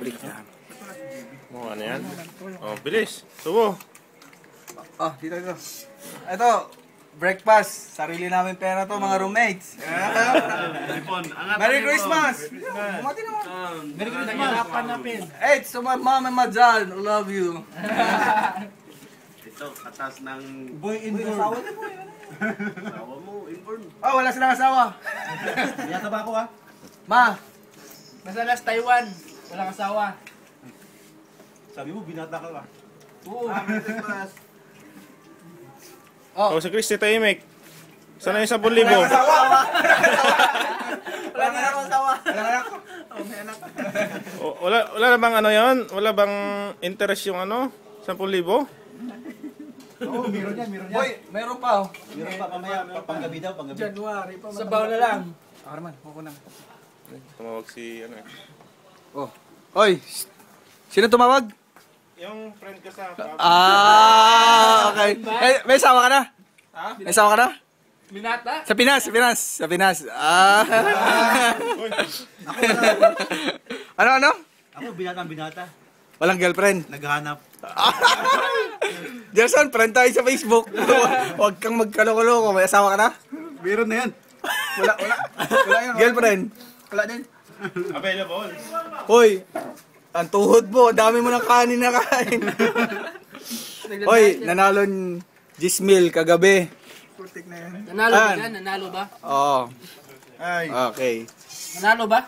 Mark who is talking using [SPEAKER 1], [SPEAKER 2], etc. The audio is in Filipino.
[SPEAKER 1] Balik na.
[SPEAKER 2] Oh, ano yan? Oh, bilis. Subo.
[SPEAKER 1] Oh, dito. Ito, breakfast. Sarili namin pera to, mga roommates. Merry Christmas! Bumati naman.
[SPEAKER 3] Merry Christmas!
[SPEAKER 1] Hey, to my mom and my dad, I love you.
[SPEAKER 4] Ito, katas ng...
[SPEAKER 3] Boy inborn.
[SPEAKER 4] Asawa mo, inborn.
[SPEAKER 1] Oh, wala silang asawa.
[SPEAKER 3] Yata ba ako ha?
[SPEAKER 1] Ma,
[SPEAKER 5] Nasa last Taiwan. Walang asawa.
[SPEAKER 3] Sabi mo, binata ka ba?
[SPEAKER 5] Oo.
[SPEAKER 2] Oh, si Chris, tahimik. Sana yung 10,000.
[SPEAKER 1] wala na akong asawa. Wala na ako. Oh, may anak.
[SPEAKER 2] Oh, wala na bang ano yan? Wala bang interest yung ano? 10,000?
[SPEAKER 3] Oo, meron yan.
[SPEAKER 1] Boy, meron pa oh.
[SPEAKER 3] Meron pa mamaya, panggabi daw, panggabi.
[SPEAKER 5] January pa. Sabaw na lang.
[SPEAKER 1] Ako naman, ako na.
[SPEAKER 2] Tumawag si ano eh.
[SPEAKER 1] Oh. Oy, sino tumawag?
[SPEAKER 2] Yung friend ko sa
[SPEAKER 1] Okay. May asawa ka na?
[SPEAKER 2] Ha?
[SPEAKER 1] May asawa ka na?
[SPEAKER 5] Minata?
[SPEAKER 1] Sa Pinas. Ano?
[SPEAKER 3] Ako, binata.
[SPEAKER 1] Walang girlfriend.
[SPEAKER 3] Naghahanap.
[SPEAKER 1] Gerson, friend tayo sa Facebook. Huwag kang magkalo-kalo. May asawa ka na?
[SPEAKER 3] Meron na yan.
[SPEAKER 1] Wala yun. Girlfriend? Wala din.
[SPEAKER 2] Available.
[SPEAKER 1] Hoy, ang tuhod mo. Dami mo ng kanin na kain. Hoy, nanalo 10,000 kagabi.
[SPEAKER 5] Nanalo ba
[SPEAKER 1] Ah.
[SPEAKER 5] yan? Nanalo ba?
[SPEAKER 1] Oo.
[SPEAKER 3] Ay.
[SPEAKER 1] Okay.
[SPEAKER 5] Nanalo ba?